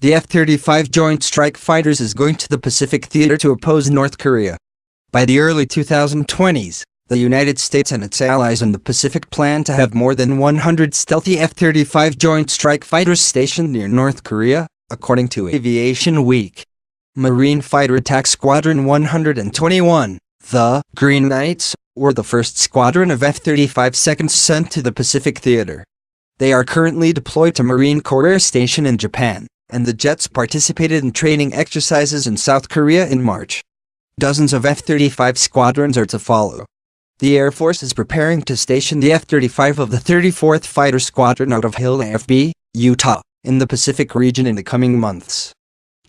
the F-35 Joint Strike Fighters is going to the Pacific Theater to oppose North Korea. By the early 2020s, the United States and its allies in the Pacific plan to have more than 100 stealthy F-35 Joint Strike Fighters stationed near North Korea, according to Aviation Week. Marine Fighter Attack Squadron 121, the Green Knights, were the first squadron of F-35 seconds sent to the Pacific Theater. They are currently deployed to Marine Corps Air Station in Japan, and the jets participated in training exercises in South Korea in March. Dozens of F-35 squadrons are to follow. The Air Force is preparing to station the F-35 of the 34th Fighter Squadron out of Hill AFB, Utah, in the Pacific region in the coming months.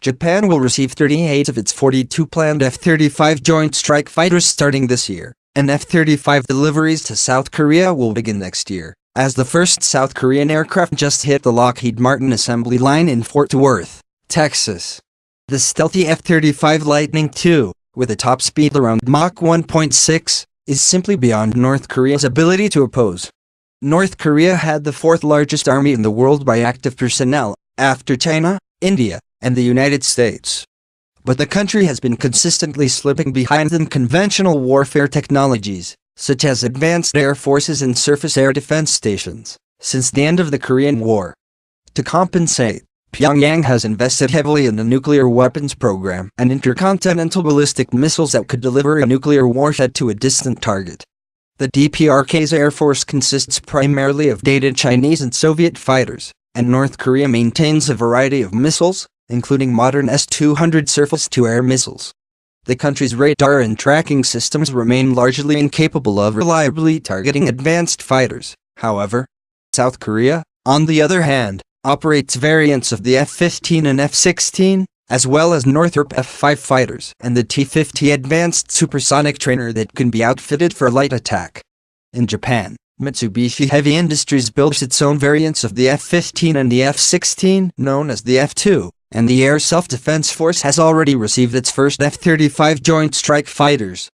Japan will receive 38 of its 42 planned F-35 Joint Strike Fighters starting this year, and F-35 deliveries to South Korea will begin next year, as the first South Korean aircraft just hit the Lockheed Martin assembly line in Fort Worth, Texas. The stealthy F-35 Lightning II, with a top speed around Mach 1.6, is simply beyond North Korea's ability to oppose. North Korea had the fourth largest army in the world by active personnel, after China, India, and the United States. But the country has been consistently slipping behind in conventional warfare technologies, such as advanced air forces and surface air defense stations, since the end of the Korean War. To compensate, Pyongyang has invested heavily in the nuclear weapons program and intercontinental ballistic missiles that could deliver a nuclear warhead to a distant target. The DPRK's air force consists primarily of dated Chinese and Soviet fighters, and North Korea maintains a variety of missiles, including modern S-200 surface-to-air missiles. The country's radar and tracking systems remain largely incapable of reliably targeting advanced fighters. However, South Korea, on the other hand, operates variants of the F-15 and F-16, as well as Northrop F-5 fighters and the T-50 advanced supersonic trainer that can be outfitted for light attack. In Japan, Mitsubishi Heavy Industries builds its own variants of the F-15 and the F-16, known as the F-2, and the Air Self-Defense Force has already received its first F-35 Joint Strike Fighters.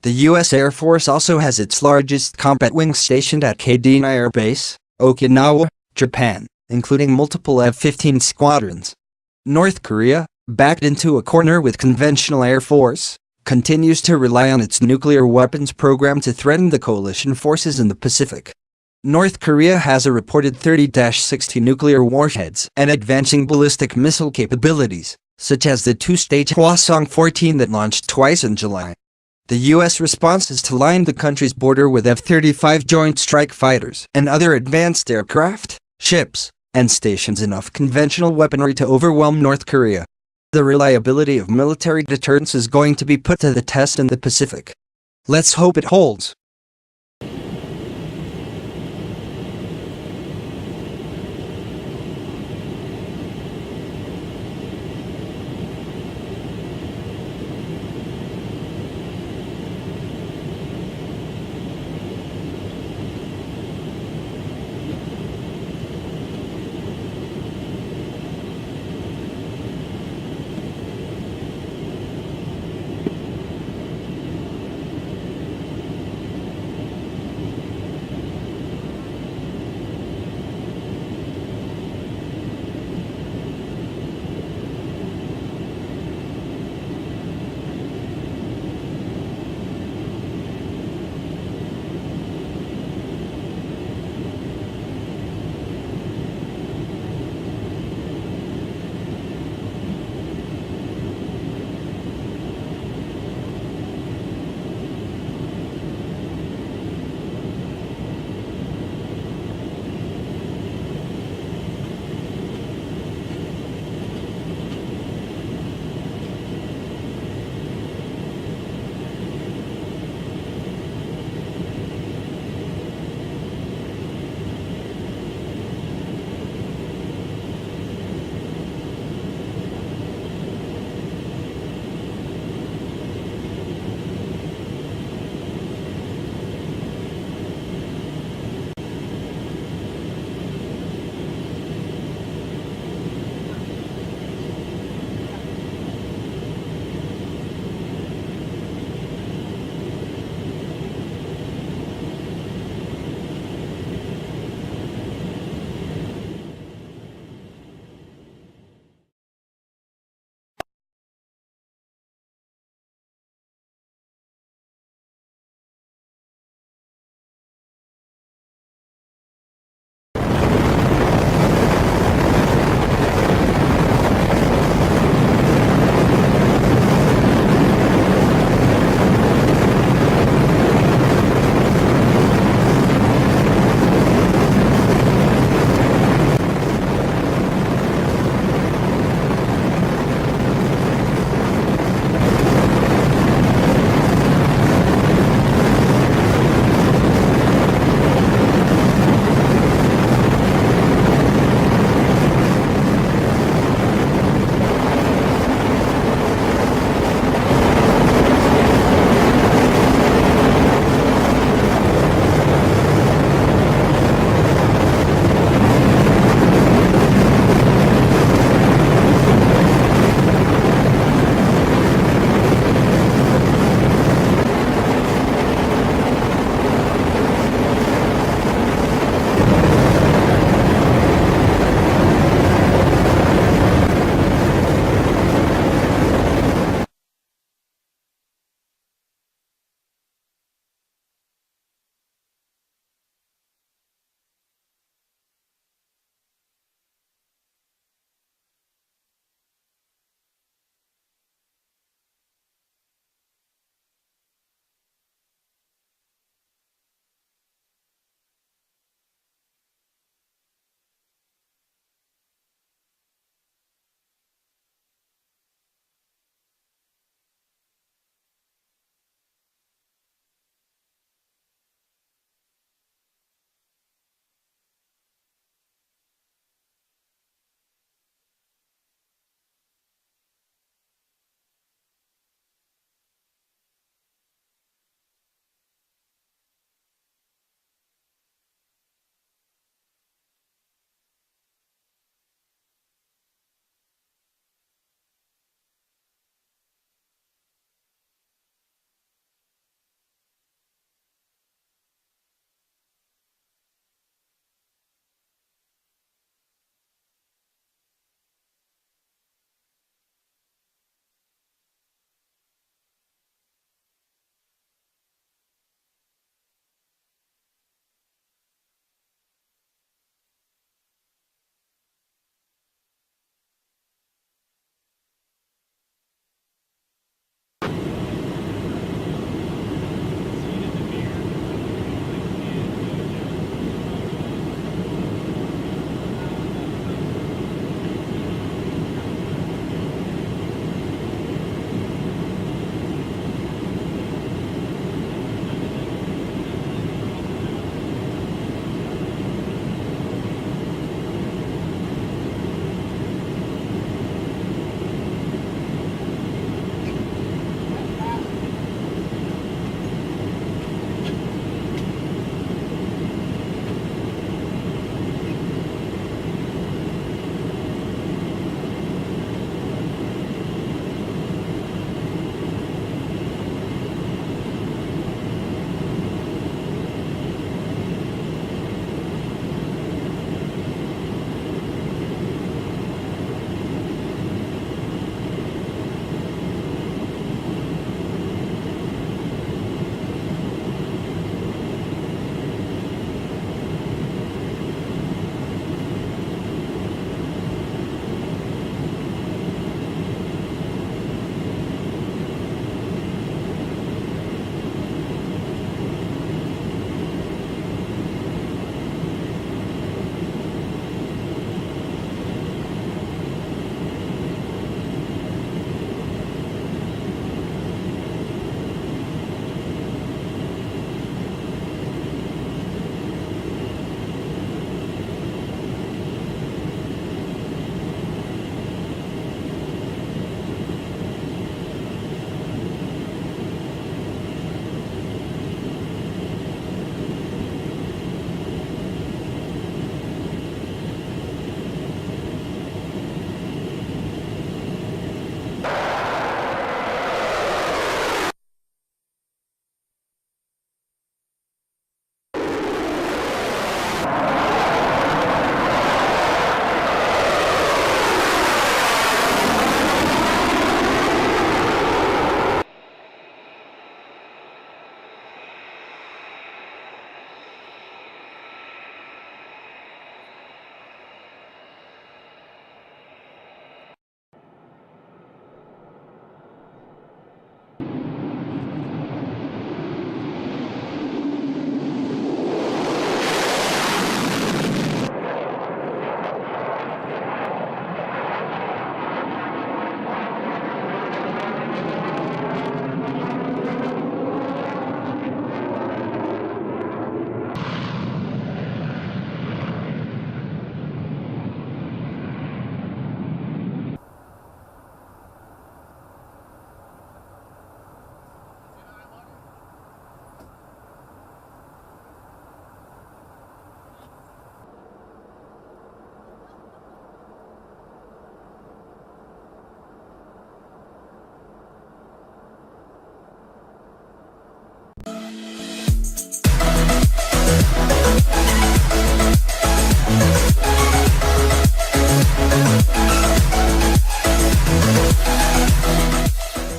The U.S. Air Force also has its largest combat wing stationed at Kadena Air Base, Okinawa, Japan, including multiple F-15 squadrons. North Korea, backed into a corner with conventional air force, continues to rely on its nuclear weapons program to threaten the coalition forces in the Pacific. North Korea has a reported 30-60 nuclear warheads and advancing ballistic missile capabilities, such as the two-stage Hwasong-14 that launched twice in July. The U.S. response is to line the country's border with F-35 Joint Strike Fighters and other advanced aircraft, ships, and stations enough conventional weaponry to overwhelm North Korea. The reliability of military deterrence is going to be put to the test in the Pacific. Let's hope it holds.